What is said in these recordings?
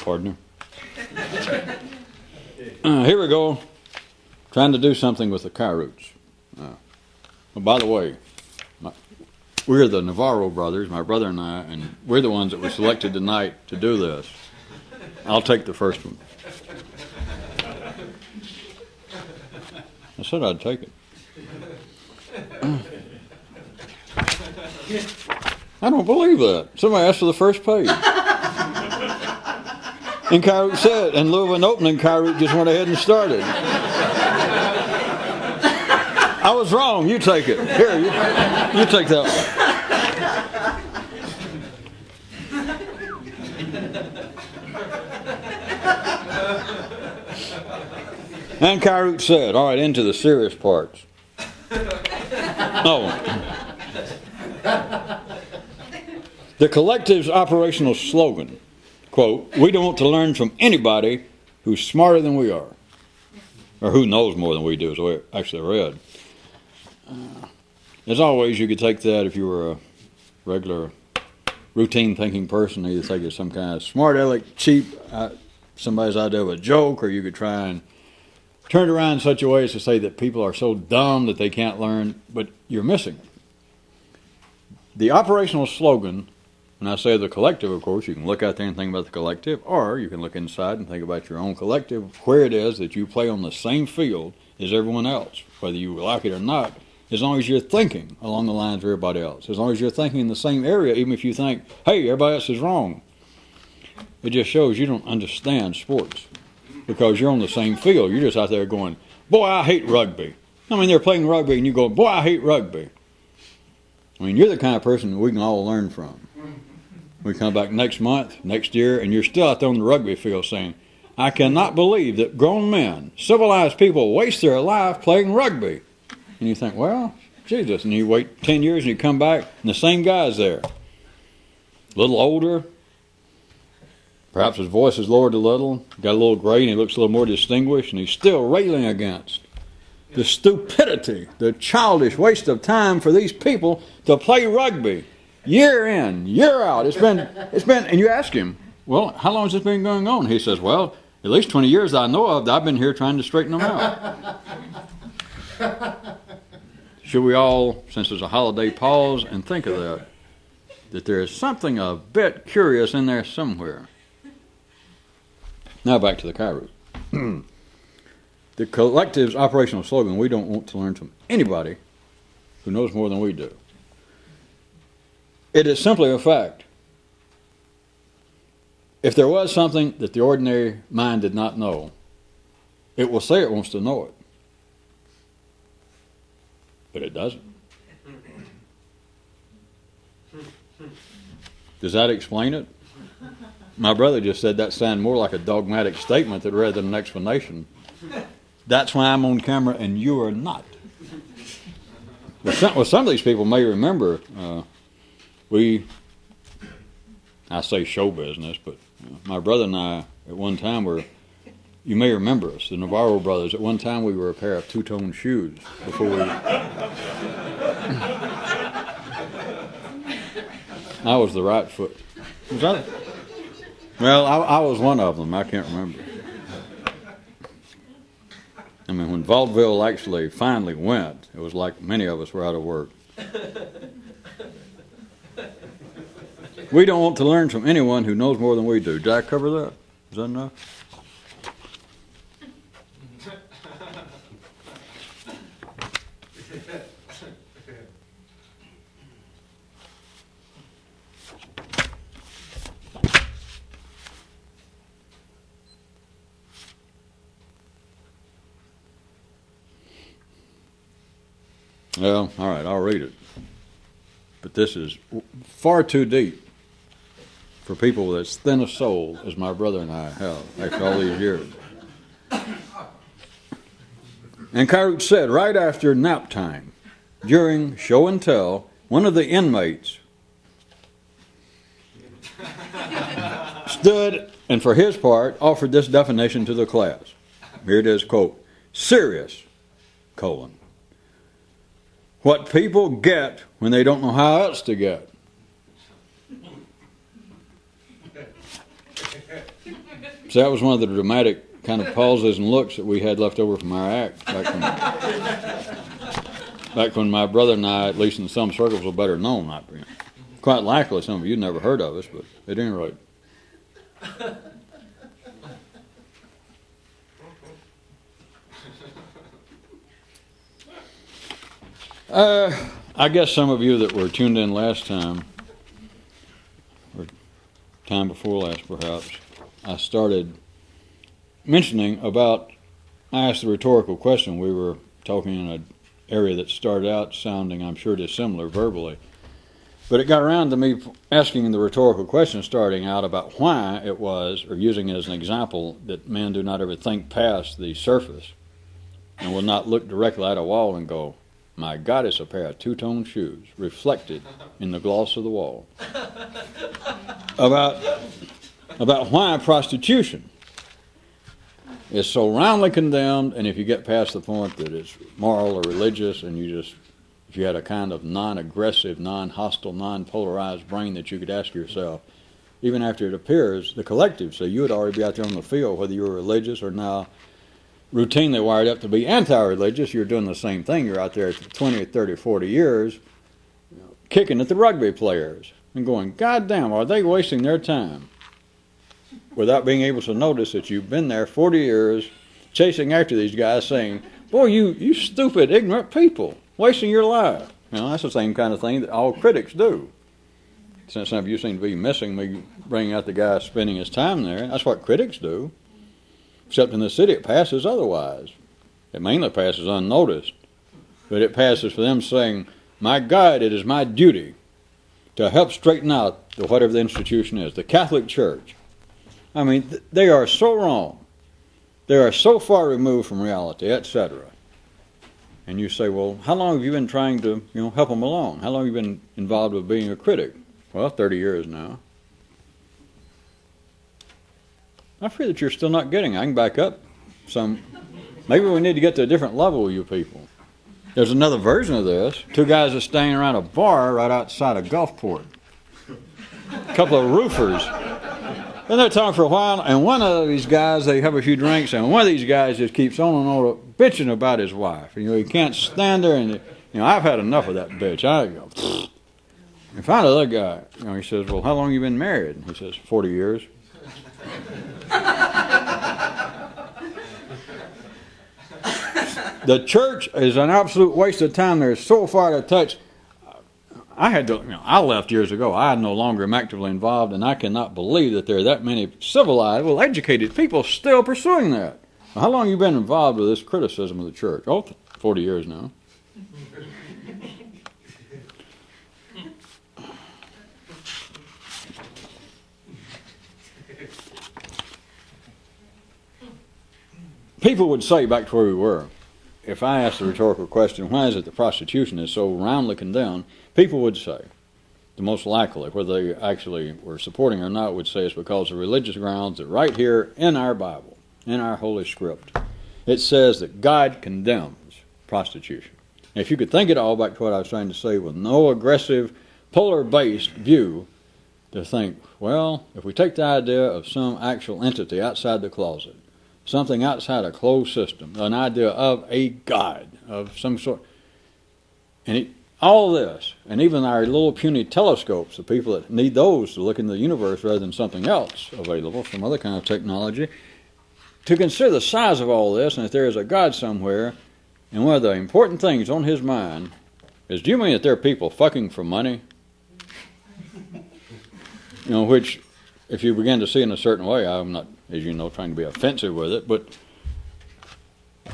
partner. Here we go. Trying to do something with the Kairos. By the way, we're the Navarro brothers, my brother and I, and we're the ones that were selected tonight to do this. I'll take the first one. I said I'd take it. I don't believe that. Somebody asked for the first page. And Kairos said, in lieu of an opening, Kairos just went ahead and started. I was wrong. You take it. Here, you take that one. And Kairos said, all right, into the serious parts. The collective's operational slogan, quote, we don't want to learn from anybody who's smarter than we are. Or who knows more than we do, is the way it actually read. As always, you could take that if you were a regular, routine-thinking person. You could take it as some kind of smart aleck, cheap, somebody's idea of a joke, or you could try and turn it around in such a way as to say that people are so dumb that they can't learn, but you're missing it. The operational slogan, when I say the collective, of course, you can look out there and think about the collective, or you can look inside and think about your own collective, where it is that you play on the same field as everyone else, whether you like it or not, as long as you're thinking along the lines of everybody else, as long as you're thinking in the same area, even if you think, hey, everybody else is wrong. It just shows you don't understand sports because you're on the same field. You're just out there going, boy, I hate rugby. I mean, they're playing rugby and you go, boy, I hate rugby. I mean, you're the kind of person we can all learn from. We come back next month, next year, and you're still out there on the rugby field saying, I cannot believe that grown men, civilized people, waste their life playing rugby. And you think, well, Jesus. And you wait 10 years and you come back and the same guy's there. A little older. Perhaps his voice is lowered a little. Got a little gray and he looks a little more distinguished. And he's still railing against the stupidity, the childish waste of time for these people to play rugby. Year in, year out. It's been, and you ask him, well, how long has this been going on? He says, well, at least 20 years I know of, I've been here trying to straighten them out. Should we all, since there's a holiday, pause and think of that there is something a bit curious in there somewhere. Now back to the Kairos. The collective's operational slogan, we don't want to learn from anybody who knows more than we do. It is simply a fact. If there was something that the ordinary mind did not know, it will say it wants to know it. But it doesn't. Does that explain it? My brother just said that sounded more like a dogmatic statement rather than an explanation. That's why I'm on camera and you are not. Well, some of these people may remember, I say show business, but my brother and I at one time were, you may remember us, the Navarro brothers, at one time we were a pair of two-tone shoes before we... I was the right foot. Was that? Well, I was one of them. I can't remember. I mean, when vaudeville actually finally went, it was like many of us were out of work. We don't want to learn from anyone who knows more than we do. Did I cover that? Is that enough? Well, all right, I'll read it. But this is far too deep for people as thin of soul as my brother and I have after all these years. And Kairos said, right after nap time, during show and tell, one of the inmates stood and for his part offered this definition to the class. Here it is, quote, serious, colon. What people get when they don't know how else to get. So that was one of the dramatic kind of pauses and looks that we had left over from our act back when my brother and I, at least in some circles, were better known. Quite likely some of you never heard of us, but at any rate. I guess some of you that were tuned in last time, or time before last perhaps, I started mentioning about, I asked the rhetorical question. We were talking in an area that started out sounding, I'm sure, dissimilar verbally. But it got around to me asking the rhetorical question starting out about why it was, or using it as an example, that men do not ever think past the surface and will not look directly at a wall and go, my God, it's a pair of two-tone shoes reflected in the gloss of the wall. About why prostitution is so roundly condemned, and if you get past the point that it's moral or religious, and if you had a kind of non-aggressive, non-hostile, non-polarized brain that you could ask yourself, even after it appears, the collective, so you would already be out there on the field, whether you were religious or now routinely wired up to be anti-religious, you're doing the same thing. You're out there for 20, 30, 40 years, kicking at the rugby players and going, God damn, are they wasting their time? Without being able to notice that you've been there 40 years chasing after these guys saying, boy, you stupid, ignorant people, wasting your life. That's the same kind of thing that all critics do. Since some of you seem to be missing me bringing out the guy spending his time there, that's what critics do. Except in the city it passes otherwise. It mainly passes unnoticed. But it passes for them saying, my God, it is my duty to help straighten out whatever the institution is, the Catholic Church. They are so wrong. They are so far removed from reality, etc. And you say, well, how long have you been trying to help them along? How long have you been involved with being a critic? Well, 30 years now. I fear that you're still not getting it. I can back up some. Maybe we need to get to a different level with you people. There's another version of this. Two guys are standing around a bar right outside a Gulfport. A couple of roofers. And they're talking for a while, and one of these guys, they have a few drinks, and one of these guys just keeps on and on bitching about his wife. He can't stand there, and I've had enough of that bitch. I go, pfft. And finally, the other guy, he says, well, how long have you been married? And he says, 40 years. The church is an absolute waste of time. They're so far to touch. I left years ago. I no longer am actively involved, and I cannot believe that there are that many civilized, educated people still pursuing that. How long have you been involved with this criticism of the church? 40 years now. People would say, back to where we were, if I asked the rhetorical question, why is it that prostitution is so roundly condemned, people would say, the most likely, whether they actually were supporting or not, would say it's because of religious grounds that right here in our Bible, in our Holy Script, it says that God condemns prostitution. And if you could think it all back to what I was trying to say with no aggressive, polar-based view, to think, well, if we take the idea of some actual entity outside the closet, something outside a closed system, an idea of a God of some sort. And all this, and even our little puny telescopes, the people that need those to look into the universe rather than something else available, some other kind of technology, to consider the size of all this, and if there is a God somewhere, and one of the important things on his mind is, do you mean that there are people fucking for money? Which, if you begin to see in a certain way, I'm not, as you know, trying to be offensive with it, but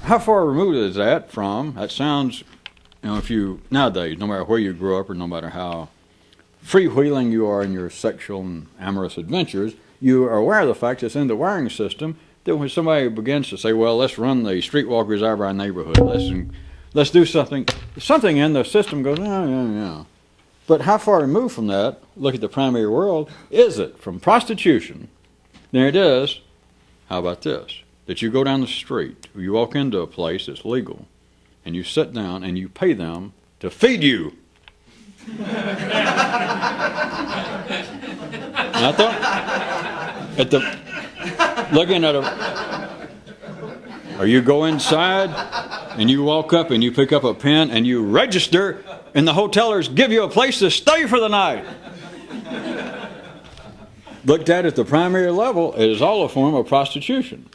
how far removed is that from, that sounds, if you, nowadays, no matter where you grew up or no matter how freewheeling you are in your sexual and amorous adventures, you are aware of the fact that it's in the wiring system that when somebody begins to say, well, let's run the streetwalkers out of our neighborhood, let's do something in the system goes, yeah. But how far removed from that, look at the primary world, is it from prostitution? There it is. How about this? That you go down the street, or you walk into a place that's legal, and you sit down and you pay them to feed you. And I thought, looking at or you go inside and you walk up and you pick up a pen and you register and the hotelers give you a place to stay for the night. Looked at the primary level, it is all a form of prostitution.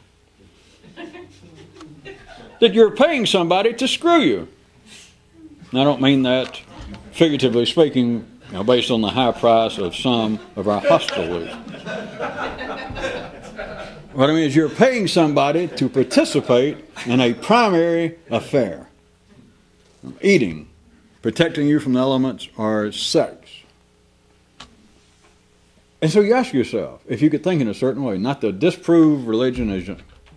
That you're paying somebody to screw you. And I don't mean that figuratively speaking, based on the high price of some of our hostilities. What I mean is you're paying somebody to participate in a primary affair. Eating, protecting you from the elements, or sex. And so you ask yourself, if you could think in a certain way, not to disprove religion, as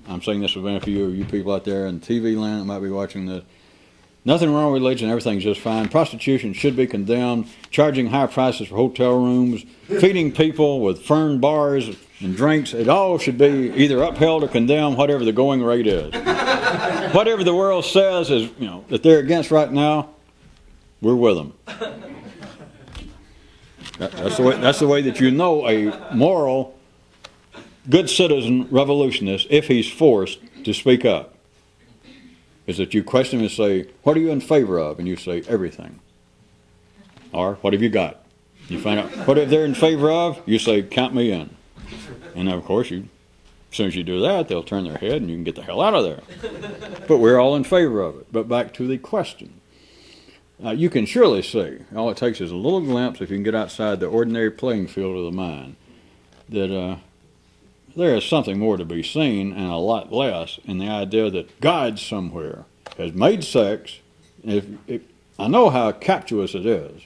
I'm saying this with a few of you people out there in TV land that might be watching this. Nothing wrong with religion, everything's just fine. Prostitution should be condemned, charging high prices for hotel rooms, feeding people with fern bars and drinks. It all should be either upheld or condemned, whatever the going rate is. Whatever the world says is, that they're against right now, we're with them. That's the way that you know a moral, good citizen revolutionist, if he's forced to speak up, is that you question him and say, what are you in favor of? And you say, everything. Or, what have you got? You find out, what if they're in favor of? You say, count me in. And of course, as soon as you do that, they'll turn their head and you can get the hell out of there. But we're all in favor of it. But back to the question. You can surely see, all it takes is a little glimpse, if you can get outside the ordinary playing field of the mind, that there is something more to be seen and a lot less in the idea that God somewhere has made sex. I know how captious it is,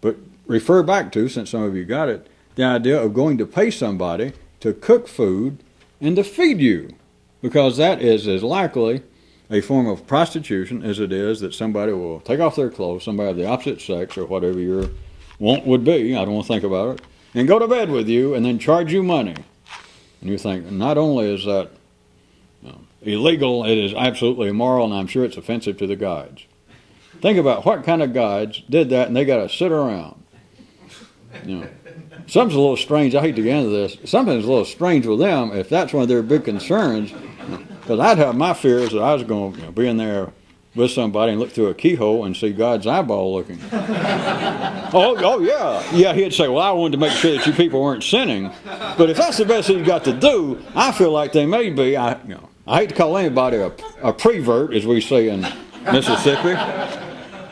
but refer back to, since some of you got it, the idea of going to pay somebody to cook food and to feed you, because that is as likely a form of prostitution as it is that somebody will take off their clothes, somebody of the opposite sex or whatever your want would be, I don't want to think about it, and go to bed with you and then charge you money. And you think, not only is that illegal, it is absolutely immoral, and I'm sure it's offensive to the guides. Think about what kind of guides did that and they got to sit around. Something's a little strange. I hate to get into this. Something's a little strange with them if that's one of their big concerns. Because I'd have my fears that I was going to be in there with somebody and look through a keyhole and see God's eyeball looking. Oh yeah. Yeah, he'd say, well, I wanted to make sure that you people weren't sinning. But if that's the best he's got to do, I feel like they may be. I hate to call anybody a prevert, as we say in Mississippi.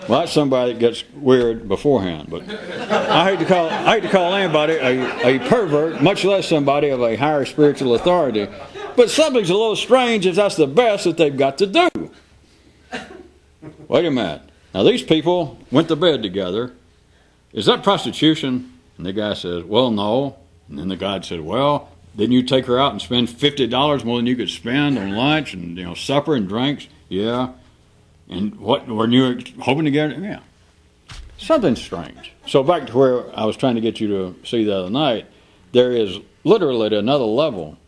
Well, that's somebody that gets weird beforehand. But I hate to call anybody a pervert, much less somebody of a higher spiritual authority. But something's a little strange if that's the best that they've got to do. Wait a minute. Now, these people went to bed together. Is that prostitution? And the guy says, well, no. And then the guy said, well, didn't you take her out and spend $50 more than you could spend on lunch and supper and drinks? Yeah. And what, were you hoping to get it? Yeah. Something's strange. So back to where I was trying to get you to see the other night, there is literally at another level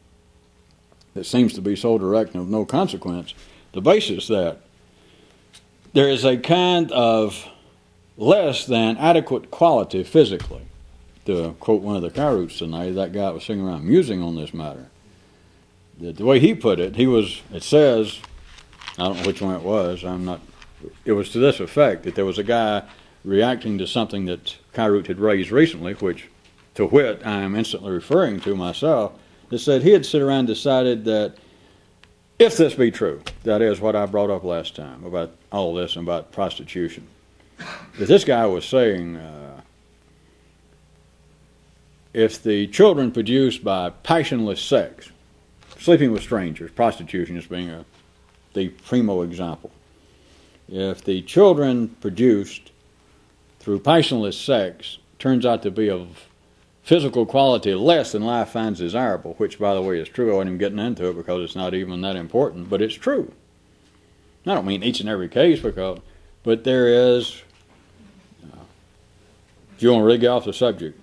that seems to be so direct and of no consequence, the basis that there is a kind of less than adequate quality physically. To quote one of the Kairouts tonight, that guy was sitting around musing on this matter. The way he put it, it says, I don't know which one it was, it was to this effect, that there was a guy reacting to something that Kairout had raised recently, which, to wit, I am instantly referring to myself, that said he had sit around and decided that if this be true, that is what I brought up last time about all this and about prostitution, that this guy was saying if the children produced by passionless sex, sleeping with strangers, prostitution just being the primo example, if the children produced through passionless sex turns out to be of physical quality less than life finds desirable, which, by the way, is true. I wasn't even getting into it because it's not even that important, but it's true. I don't mean each and every case, but there is, if you want to really get off the subject,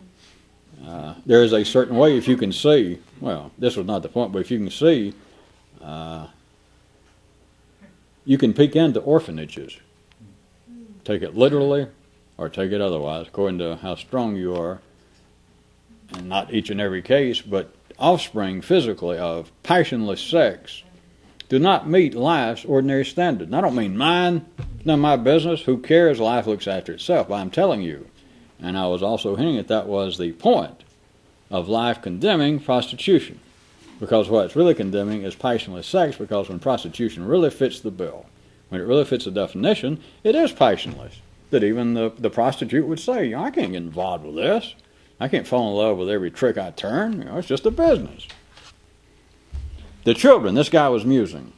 there is a certain way, if you can see, well, this was not the point, but if you can see, you can peek into orphanages. Take it literally or take it otherwise, according to how strong you are. And not each and every case, but offspring physically of passionless sex do not meet life's ordinary standard. And I don't mean mine, it's none of my business, who cares, life looks after itself, but I'm telling you, and I was also hinting at that was the point of life condemning prostitution. Because what it's really condemning is passionless sex, because when prostitution really fits the bill, when it really fits the definition, it is passionless. That even the prostitute would say, I can't get involved with this. I can't fall in love with every trick I turn. It's just a business. The children, this guy was musing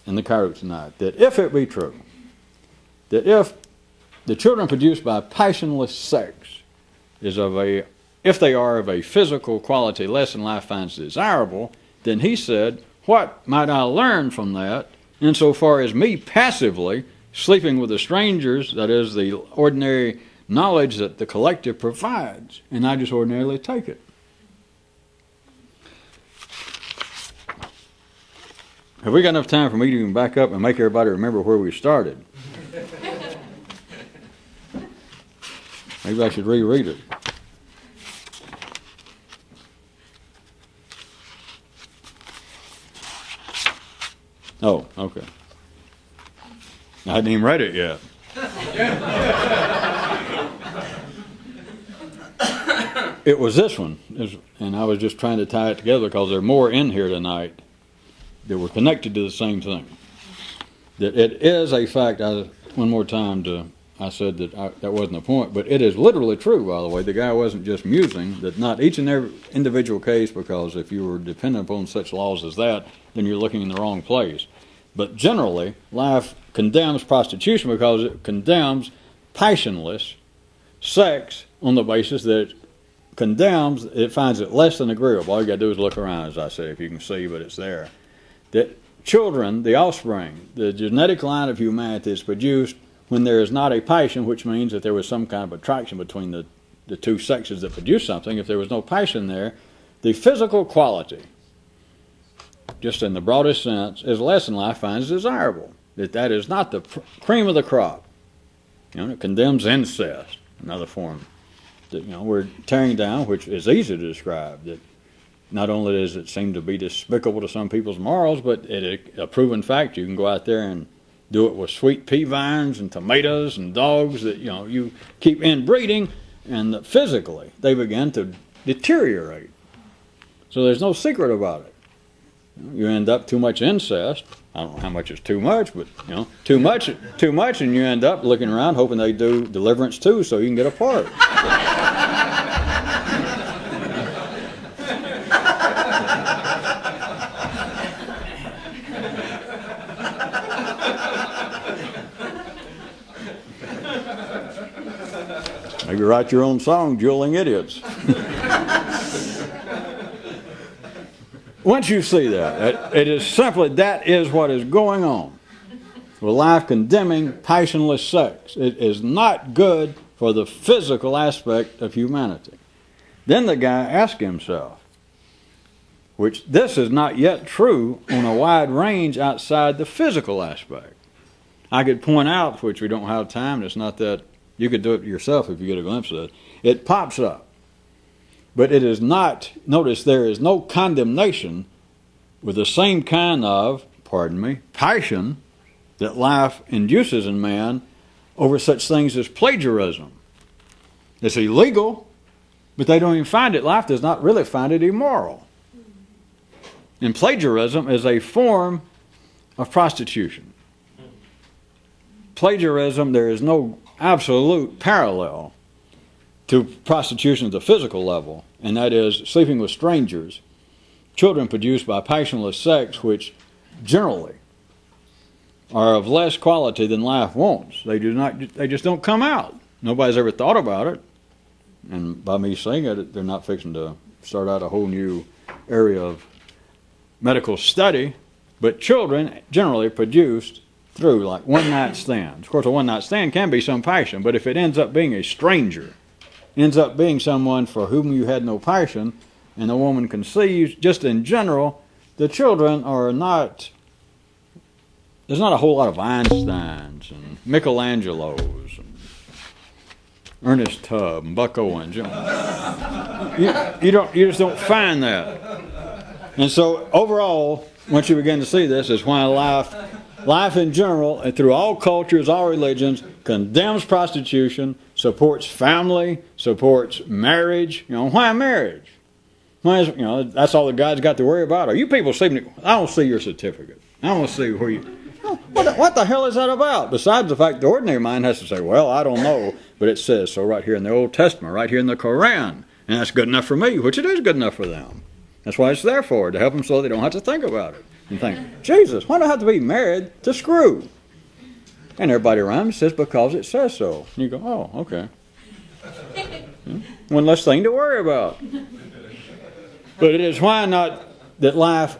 in the car tonight, that if it be true, that if the children produced by passionless sex if they are of a physical quality less than life finds desirable, then he said, what might I learn from that insofar as me passively sleeping with the strangers, that is the ordinary knowledge that the collective provides, and I just ordinarily take it? Have we got enough time for me to even back up and make everybody remember where we started? Maybe I should reread it. Oh, okay. I hadn't even read it yet. It was this one, and I was just trying to tie it together because there are more in here tonight that were connected to the same thing. That it is a fact, one more time, I said that that wasn't the point, but it is literally true, by the way. The guy wasn't just musing, that not each and every individual case, because if you were dependent upon such laws as that, then you're looking in the wrong place. But generally, life condemns prostitution because it condemns passionless sex on the basis that it finds it less than agreeable. All you got to do is look around, as I said, if you can see, but it's there. That children, the offspring, the genetic line of humanity is produced when there is not a passion, which means that there was some kind of attraction between the two sexes that produce something. If there was no passion there, the physical quality, just in the broadest sense, is less than life finds desirable. That is not the cream of the crop. It condemns incest, another form that we're tearing down, which is easy to describe. That not only does it seem to be despicable to some people's morals, but a proven fact. You can go out there and do it with sweet pea vines and tomatoes and dogs that you keep inbreeding, and physically they begin to deteriorate. So there's no secret about it. You end up too much incest. I don't know how much is too much, but too much, and you end up looking around hoping they do deliverance too, so you can get a part. Maybe write your own song, Dueling Idiots. Once you see that, it is simply, that is what is going on with life condemning passionless sex. It is not good for the physical aspect of humanity. Then the guy asked himself, which this is not yet true on a wide range outside the physical aspect. I could point out, which we don't have time, it's not that you could do it yourself if you get a glimpse of it. It pops up. But it is not, notice there is no condemnation with the same kind of, passion that life induces in man over such things as plagiarism. It's illegal, but they don't even find it. Life does not really find it immoral. And plagiarism is a form of prostitution. Plagiarism, there is no absolute parallel to prostitution at the physical level, and that is sleeping with strangers, children produced by passionless sex, which generally are of less quality than life wants. They just don't come out. Nobody's ever thought about it, and by me saying it, they're not fixing to start out a whole new area of medical study, but children generally produced through like one-night stands. Of course, a one-night stand can be some passion, but if it ends up being a stranger, ends up being someone for whom you had no passion, and the woman conceives, just in general, the children are not, there's not a whole lot of Einsteins and Michelangelos and Ernest Tubb and Buck Owens. You just don't find that. And so overall, once you begin to see this, is why life in general, and through all cultures, all religions, condemns prostitution, supports family, supports marriage. Why marriage? Why is, that's all the God's got to worry about. Are you people sleeping? I don't see your certificate. I want to see where you. What the hell is that about? Besides the fact the ordinary mind has to say, well, I don't know, but it says so right here in the Old Testament, right here in the Koran, and that's good enough for me, which it is good enough for them. That's why it's there for, to help them so they don't have to think about it. And think, Jesus, why do I have to be married to screw? And everybody around says, because it says so. And you go, oh, okay. One less thing to worry about. But it is why not that life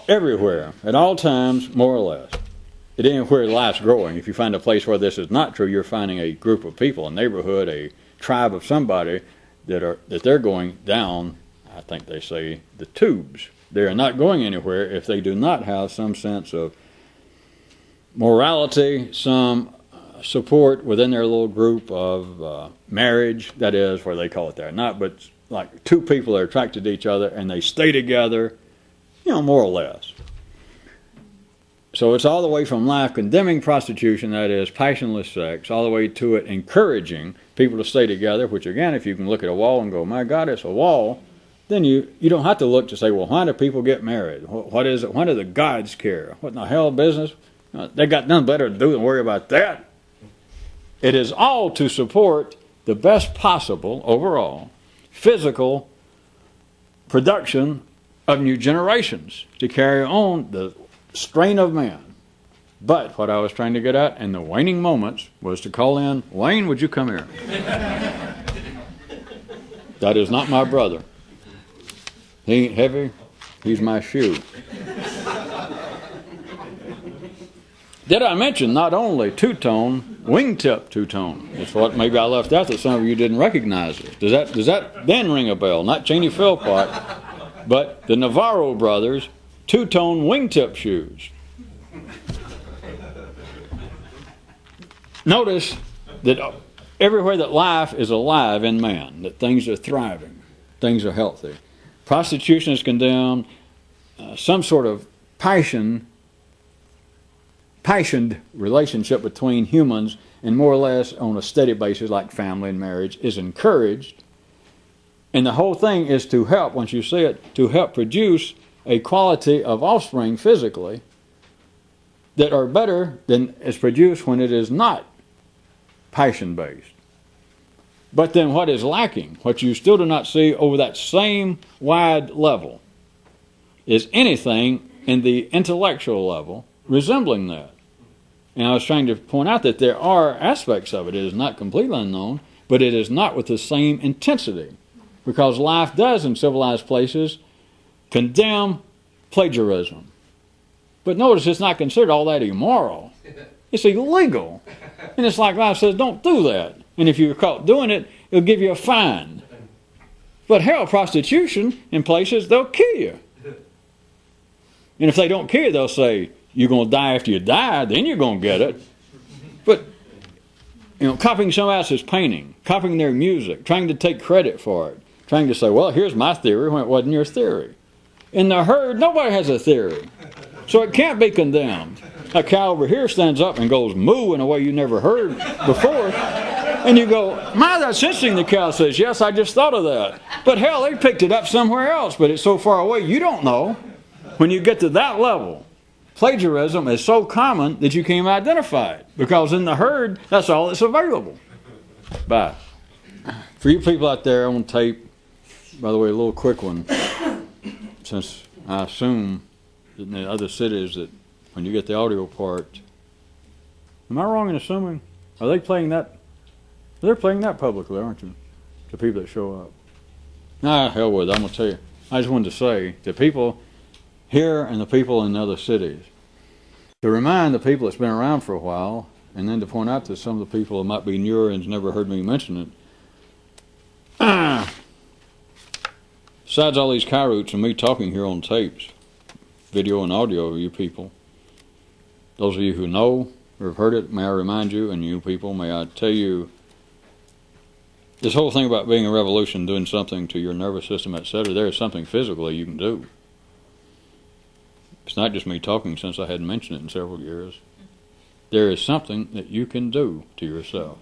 everywhere, at all times, more or less. It ain't where life's growing. If you find a place where this is not true, you're finding a group of people, a neighborhood, a tribe of somebody that they're going down, I think they say, the tubes. They are not going anywhere if they do not have some sense of morality, some support within their little group of marriage. That is where they call it there. Not, but like two people are attracted to each other and they stay together, more or less. So it's all the way from life condemning prostitution, that is passionless sex, all the way to it encouraging people to stay together, which again, if you can look at a wall and go, my God, it's a wall, then you don't have to look to say, well, why do people get married? What is it? Why do the gods care? What in the hell business? They got nothing better to do than worry about that. It is all to support the best possible, overall, physical production of new generations to carry on the strain of man. But what I was trying to get at in the waning moments was to call in, Wayne, would you come here? That is not my brother. He ain't heavy. He's my shoe. Did I mention not only two-tone, wingtip two-tone? It's what maybe I left out that some of you didn't recognize it. Does that then ring a bell? Not Cheney Philpott, but the Navarro brothers' two-tone wingtip shoes. Notice that everywhere that life is alive in man, that things are thriving, things are healthy. Prostitution is condemned. Some sort of passioned relationship between humans, and more or less on a steady basis like family and marriage, is encouraged. And the whole thing is to help, once you see it, to help produce a quality of offspring physically that are better than is produced when it is not passion-based. But then what is lacking, what you still do not see over that same wide level, is anything in the intellectual level resembling that. And I was trying to point out that there are aspects of it. It is not completely unknown, but it is not with the same intensity. Because life does, in civilized places, condemn plagiarism. But notice it's not considered all that immoral. It's illegal. And it's like life says, don't do that. And if you're caught doing it, it'll give you a fine. But hell, prostitution in places, they'll kill you. And if they don't kill you, they'll say, you're going to die after you die, then you're going to get it. But, copying somebody else's painting, copying their music, trying to take credit for it, trying to say, well, here's my theory when it wasn't your theory. In the herd, nobody has a theory. So it can't be condemned. A cow over here stands up and goes moo in a way you never heard before. And you go, my, that's interesting, the cow says. Yes, I just thought of that. But hell, they picked it up somewhere else, but it's so far away, you don't know. When you get to that level, plagiarism is so common that you can't even identify it. Because in the herd, that's all that's available. Bye. For you people out there on tape, by the way, a little quick one. Since I assume that in the other cities that when you get the audio part, am I wrong in assuming? Are they playing that? They're playing that publicly, aren't you? To people that show up. Nah, hell with it. I'm going to tell you. I just wanted to say to people here and the people in other cities, to remind the people that's been around for a while, and then to point out to some of the people that might be newer and never heard me mention it. Besides all these Kairouts and me talking here on tapes, video and audio of you people, those of you who know or have heard it, may I remind you, and you people, may I tell you, This whole thing about being a revolution, doing something to your nervous system, etc., there is something physically you can do. It's not just me talking, since I hadn't mentioned it in several years. There is something that you can do to yourself.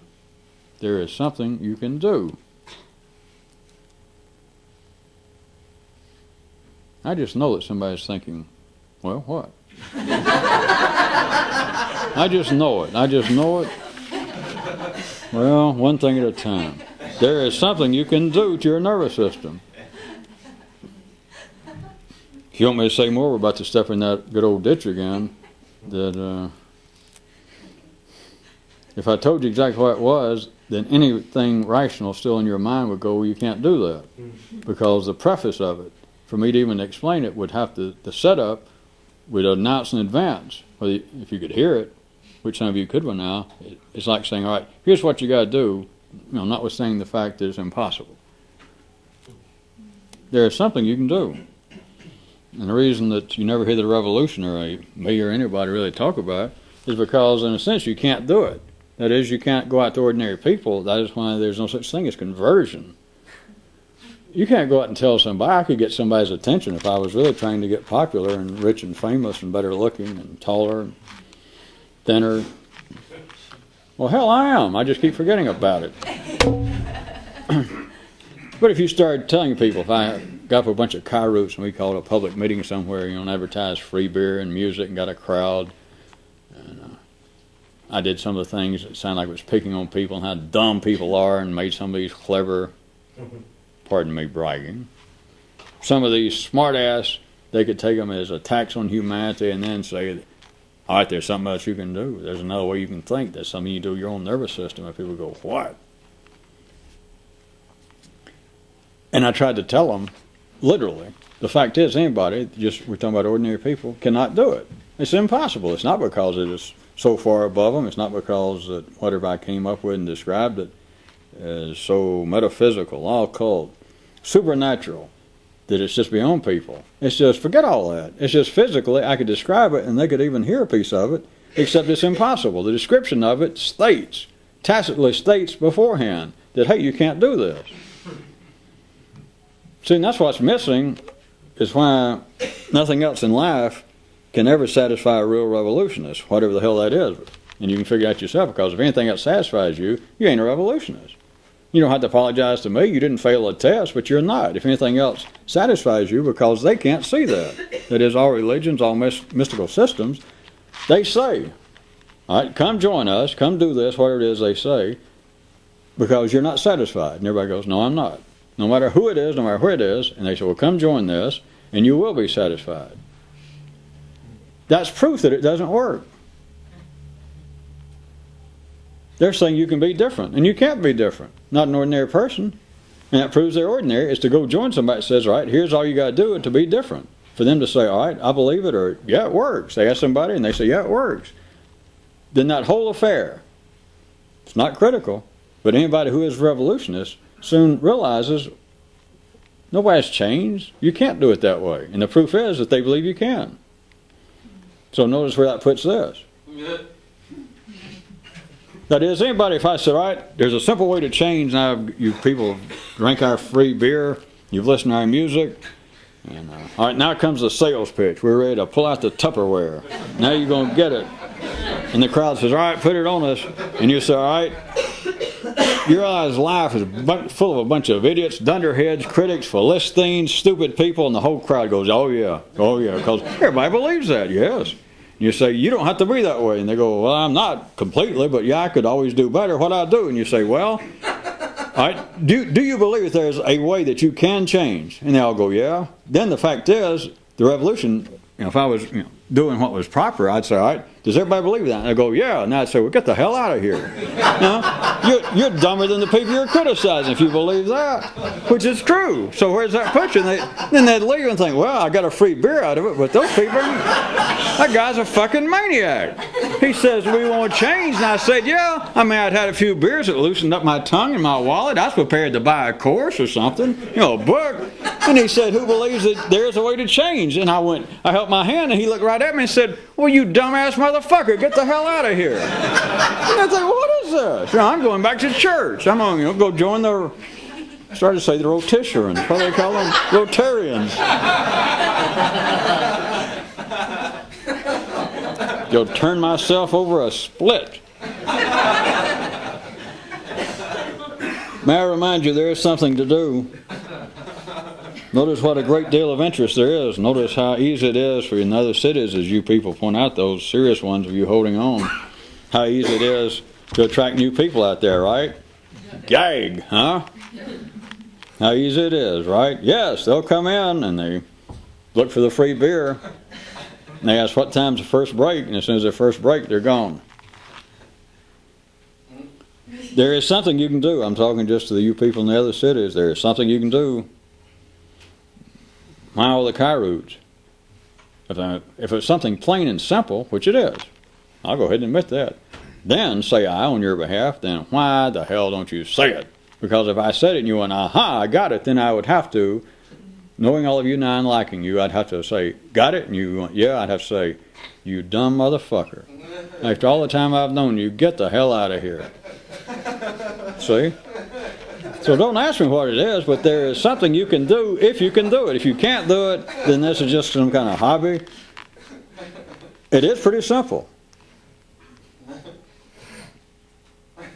There is something you can do. I just know that somebody's thinking, well, what? I just know it. I just know it. Well, one thing at a time. There is something you can do to your nervous system. If you want me to say more, we're about to step in that good old ditch again. That if I told you exactly what it was, then anything rational still in your mind would go, well, you can't do that. Because the preface of it, for me to even explain it, would have to, the setup would announce in advance. Well, if you could hear it, which some of you could by now, it's like saying, all right, here's what you got to do, notwithstanding the fact that it's impossible. There is something you can do. And the reason that you never hear the revolutionary, me or anybody really talk about it, is because, in a sense, you can't do it. That is, you can't go out to ordinary people. That is why there's no such thing as conversion. You can't go out and tell somebody. I could get somebody's attention if I was really trying to get popular and rich and famous and better looking and taller and thinner. Well, hell, I am. I just keep forgetting about it. But if you started telling people, if I got up a bunch of Kairos and we called a public meeting somewhere, and advertised free beer and music and got a crowd, and I did some of the things that sounded like it was picking on people and how dumb people are, and made some of these clever, pardon me, bragging. Some of these smart-ass, they could take them as attacks on humanity and then say, all right, there's something else you can do. There's another way you can think. There's something you do your own nervous system. And people go, what? And I tried to tell them, literally, the fact is anybody, just we're talking about ordinary people, cannot do it. It's impossible. It's not because it is so far above them. It's not because that whatever I came up with and described it is so metaphysical, occult, supernatural, that it's just beyond people. It's just, forget all that. It's just physically, I could describe it and they could even hear a piece of it, except it's impossible. The description of it states, tacitly states beforehand, that, hey, you can't do this. See, and that's what's missing, is why nothing else in life can ever satisfy a real revolutionist, whatever the hell that is. And you can figure out yourself, because if anything else satisfies you, you ain't a revolutionist. You don't have to apologize to me. You didn't fail a test, but you're not. If anything else satisfies you, because they can't see that. That is, all religions, all mystical systems, they say, all right, come join us, come do this, whatever it is they say, because you're not satisfied. And everybody goes, no, I'm not. No matter who it is, no matter where it is, and they say, well, come join this, and you will be satisfied. That's proof that it doesn't work. They're saying you can be different, and you can't be different. Not an ordinary person. And that proves they're ordinary, is to go join somebody that says, all right, here's all you got to do to be different. For them to say, all right, I believe it, or yeah, it works. They ask somebody, and they say, yeah, it works. Then that whole affair, it's not critical, but anybody who is a revolutionist soon realizes nobody's changed. You can't do it that way. And the proof is that they believe you can. So notice where that puts this. That is, anybody, if I said, all right, there's a simple way to change. Now you people drink our free beer, you've listened to our music, and all right, now comes the sales pitch. We're ready to pull out the Tupperware. Now you're going to get it. And the crowd says, all right, put it on us. And you say, all right, you realize life is full of a bunch of idiots, dunderheads, critics, Philistines, stupid people, and the whole crowd goes, oh yeah, because everybody believes that, yes. And you say, you don't have to be that way. And they go, well, I'm not completely, but yeah, I could always do better. What I do? And you say, well, all right, do you believe that there's a way that you can change? And they all go, yeah. Then the fact is, the revolution, if I was doing what was proper, I'd say, all right, does everybody believe that? And I go, yeah. And I'd say, well, get the hell out of here. You're dumber than the people you're criticizing if you believe that, which is true. So where's that put you? Then they'd leave and think, well, I got a free beer out of it, but those people, that guy's a fucking maniac. He says, we want to change. And I said, yeah. I mean, I'd had a few beers that loosened up my tongue and my wallet. I was prepared to buy a course or something, a book. And he said, who believes that there's a way to change? And I held my hand, and he looked right at me and said, well, you dumbass motherfucker, get the hell out of here. And I said, well, what is is this? I'm going back to church. I'm going to go join the, started to say the Rotisserans. What do they call them? Rotarians. You'll turn myself over a split. May I remind you, there is something to do. Notice what a great deal of interest there is. Notice how easy it is for in other cities, as you people point out, those serious ones of you holding on, how easy it is to attract new people out there, right? Gag, huh? How easy it is, right? Yes, they'll come in and they look for the free beer. And they ask what time's the first break, and as soon as their first break, they're gone. There is something you can do. I'm talking just to you people in the other cities. There is something you can do. Why all the Kairouts? If it's something plain and simple, which it is, I'll go ahead and admit that. Then say I on your behalf, then why the hell don't you say it? Because if I said it and you went, aha, I got it, then I would have to, knowing all of you now and liking you, I'd have to say, got it? And you went, yeah, I'd have to say, you dumb motherfucker. After all the time I've known you, get the hell out of here. See? So don't ask me what it is, but there is something you can do if you can do it. If you can't do it, then this is just some kind of hobby. It is pretty simple.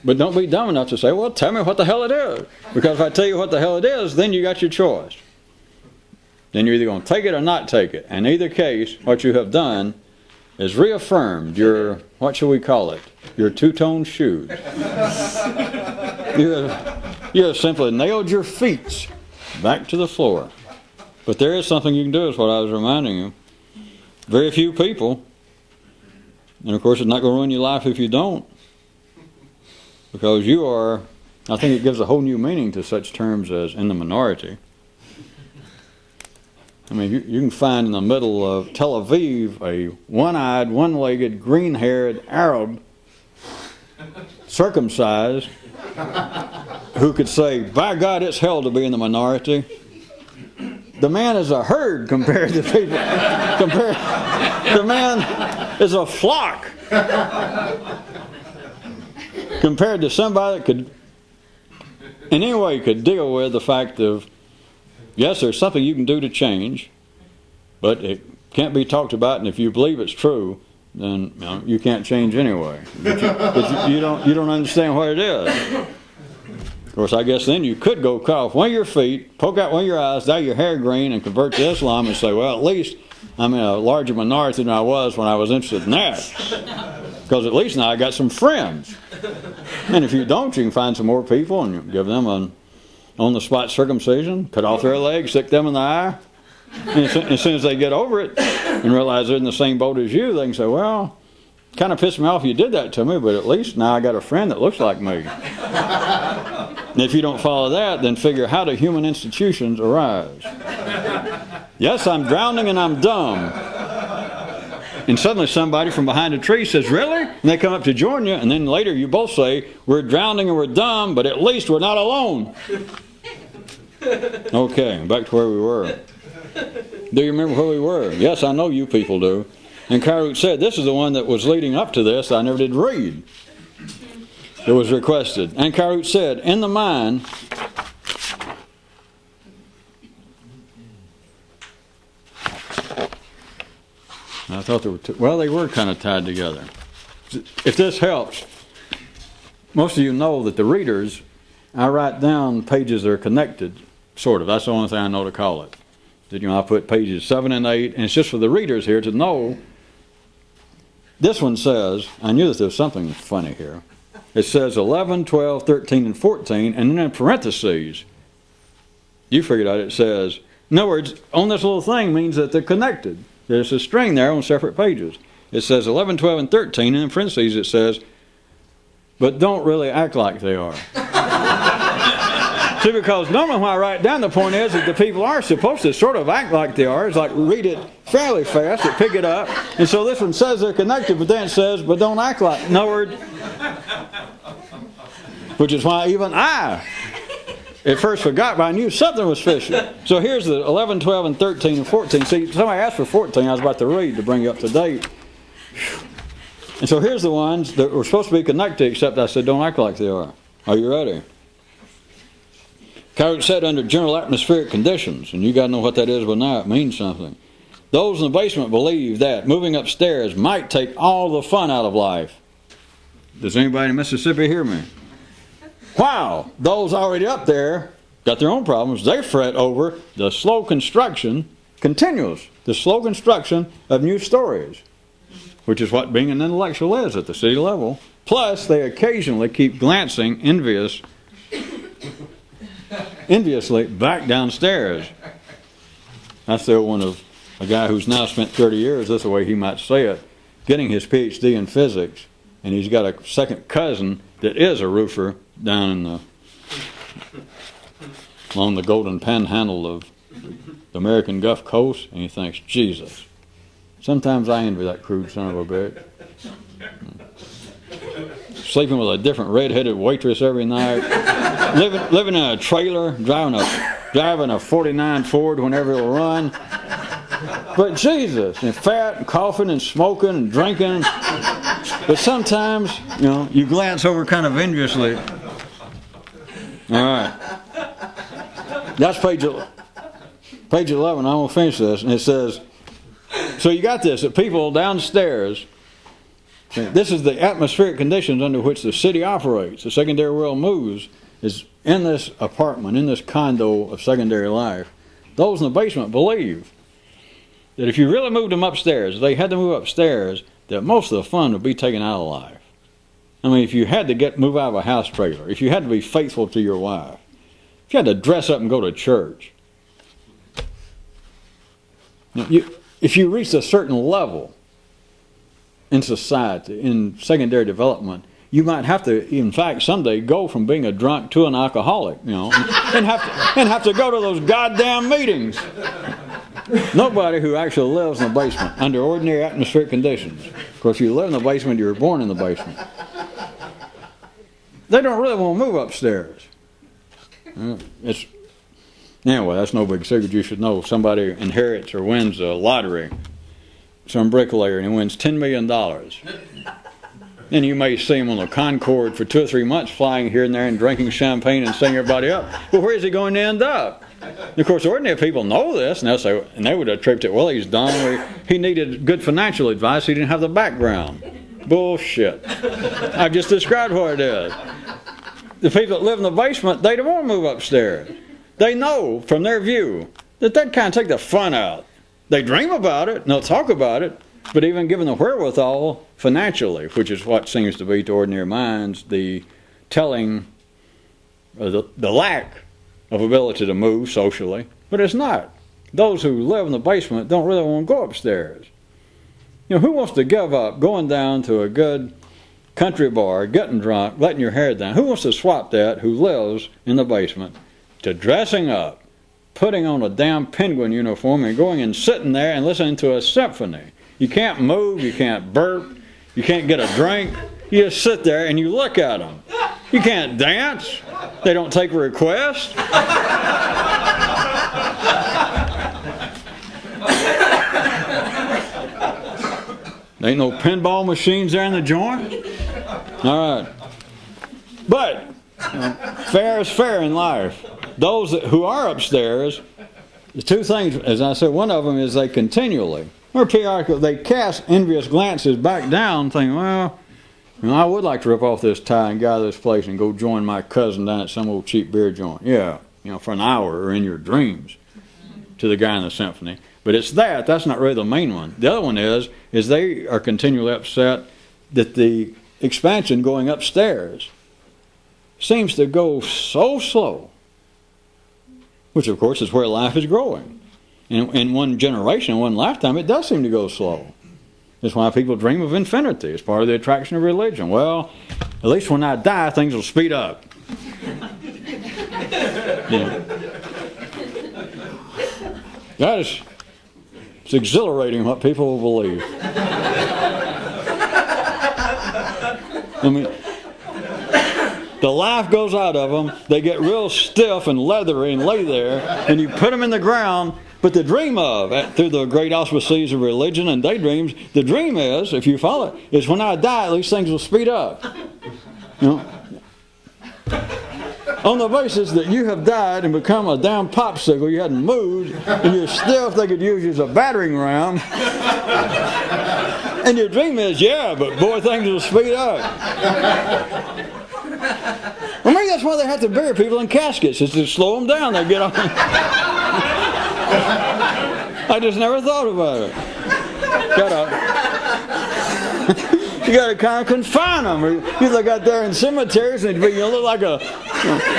But don't be dumb enough to say, well, tell me what the hell it is. Because if I tell you what the hell it is, then you got your choice. Then you're either going to take it or not take it. In either case, what you have done is reaffirmed your, what shall we call it, your two-tone shoes. You have simply nailed your feet back to the floor. But there is something you can do, is what I was reminding you. Very few people, and of course it's not going to ruin your life if you don't, because you are, I think it gives a whole new meaning to such terms as in the minority. I mean, you can find in the middle of Tel Aviv a one-eyed, one-legged, green-haired Arab, circumcised, who could say, by God, it's hell to be in the minority. The man is a herd compared to people. The man is a flock compared to somebody that could, in any way, could deal with the fact of, yes, there's something you can do to change, but it can't be talked about, and if you believe it's true, then you can't change anyway. But you don't understand what it is. Of course, I guess then you could go cut off one of your feet, poke out one of your eyes, dye your hair green, and convert to Islam and say, well, at least I'm in a larger minority than I was when I was interested in that. Because at least now I got some friends. And if you don't, you can find some more people and give them an on-the-spot circumcision, cut off their legs, stick them in the eye. And as soon as they get over it and realize they're in the same boat as you, they can say, well, kind of pissed me off you did that to me, but at least now I got a friend that looks like me. And if you don't follow that, then figure, how do human institutions arise? Yes, I'm drowning and I'm dumb. And suddenly somebody from behind a tree says, really? And they come up to join you, and then later you both say, we're drowning and we're dumb, but at least we're not alone. Okay, back to where we were. Do you remember where we were? Yes, I know you people do. And Kairut said, this is the one that was leading up to this I never did read. It was requested. And Kairut said, in the mind, I thought there were two, well, they were kind of tied together. If this helps, most of you know that the readers, I write down pages that are connected, sort of. That's the only thing I know to call it. That, I put pages 7 and 8, and it's just for the readers here to know. This one says, I knew that there was something funny here. It says 11, 12, 13, and 14, and then in parentheses, you figured out it says, in other words, on this little thing means that they're connected. There's a string there on separate pages. It says 11, 12, and 13, and in parentheses it says, but don't really act like they are. See, because normally when I write down, the point is that the people are supposed to sort of act like they are. It's like read it fairly fast, and pick it up. And so this one says they're connected, but then it says, but don't act like. In other words, which is why even I at first forgot, but I knew something was fishy. So here's the 11, 12, and 13, and 14. See, somebody asked for 14. I was about to read to bring you up to date. And so here's the ones that were supposed to be connected, except I said, don't act like they are. Are you ready? Cox said under general atmospheric conditions, and you got to know what that is, but now it means something. Those in the basement believe that moving upstairs might take all the fun out of life. Does anybody in Mississippi hear me? Wow, those already up there got their own problems. They fret over the slow construction, continuous, the slow construction of new stories, which is what being an intellectual is at the city level. Plus, they occasionally keep glancing enviously back downstairs. That's still one of a guy who's now spent 30 years, that's the way he might say it, getting his PhD in physics, and he's got a second cousin that is a roofer down in along the golden panhandle of the American Gulf Coast, and he thinks, Jesus, sometimes I envy that crude son of a bitch. Sleeping with a different red-headed waitress every night, living in a trailer, driving a 49 Ford whenever it'll run. But Jesus, and fat and coughing and smoking and drinking. But sometimes, you glance over kind of enviously. All right. That's page 11. I'm going to finish this. And it says, so you got this, that people downstairs, this is the atmospheric conditions under which the city operates. The secondary world moves is in this apartment, in this condo of secondary life. Those in the basement believe that if you really moved them upstairs, if they had to move upstairs, that most of the fun would be taken out of life. I mean, if you had to move out of a house trailer, if you had to be faithful to your wife, if you had to dress up and go to church, if you reached a certain level in society, in secondary development, you might have to, in fact, someday go from being a drunk to an alcoholic, and have to go to those goddamn meetings. Nobody who actually lives in the basement under ordinary atmospheric conditions. Of course, you live in the basement, you were born in the basement. They don't really want to move upstairs. Anyway, that's no big secret. You should know. If somebody inherits or wins a lottery, some bricklayer, and he wins $10 million. And you may see him on the Concorde for 2 or 3 months flying here and there and drinking champagne and setting everybody up. But where is he going to end up? And of course, ordinary people know this, and they'll say, and they would attribute it, well, he's dumb. He needed good financial advice. He didn't have the background. Bullshit. I've just described what it is. The people that live in the basement, they don't want to move upstairs. They know, from their view, that kind of take the fun out. They dream about it, and they'll talk about it, but even given the wherewithal financially, which is what seems to be to ordinary minds, the telling, the lack of ability to move socially, but it's not. Those who live in the basement don't really want to go upstairs. Who wants to give up going down to a good country bar, getting drunk, letting your hair down? Who wants to swap that, who lives in the basement, to dressing up, putting on a damn penguin uniform and going and sitting there and listening to a symphony? You can't move, you can't burp, you can't get a drink. You just sit there and you look at them. You can't dance. They don't take requests. There ain't no pinball machines there in the joint. All right. But fair is fair in life. Those who are upstairs, the two things, as I said, one of them is they continually, or periodically, they cast envious glances back down, thinking, well, I would like to rip off this tie and get out of this place and go join my cousin down at some old cheap beer joint. Yeah, for an hour or in your dreams to the guy in the symphony. But it's that's not really the main one. The other one is they are continually upset that the expansion going upstairs seems to go so slow, which of course is where life is growing. In one generation, in one lifetime, it does seem to go slow. That's why people dream of infinity. It's part of the attraction of religion. Well, at least when I die, things will speed up. It's exhilarating what people will believe. I mean, the life goes out of them. They get real stiff and leathery and lay there, and you put them in the ground, But the dream of, through the great auspices of religion and daydreams, the dream is, if you follow it, is when I die, at least things will speed up. You know? On the basis that you have died and become a damn popsicle, you hadn't moved, and you're still, if they could use you as a battering ram. And your dream is, yeah, but boy, things will speed up. Well, maybe that's why they have to bury people in caskets, is to slow them down. They get on. I just never thought about it. You got to kind of confine them. You look out there in cemeteries and you look like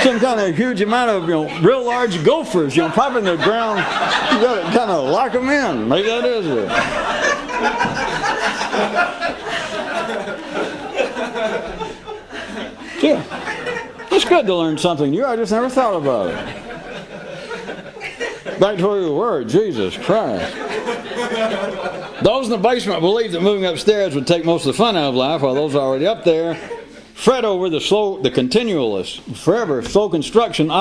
some kind of huge amount of real large gophers popping the ground. You got to kind of lock them in. Maybe that is it. Yeah, it's good to learn something new. I just never thought about it. Back to where we were, Jesus Christ. Those in the basement believe that moving upstairs would take most of the fun out of life, while those already up there fret over the continualist, forever slow construction.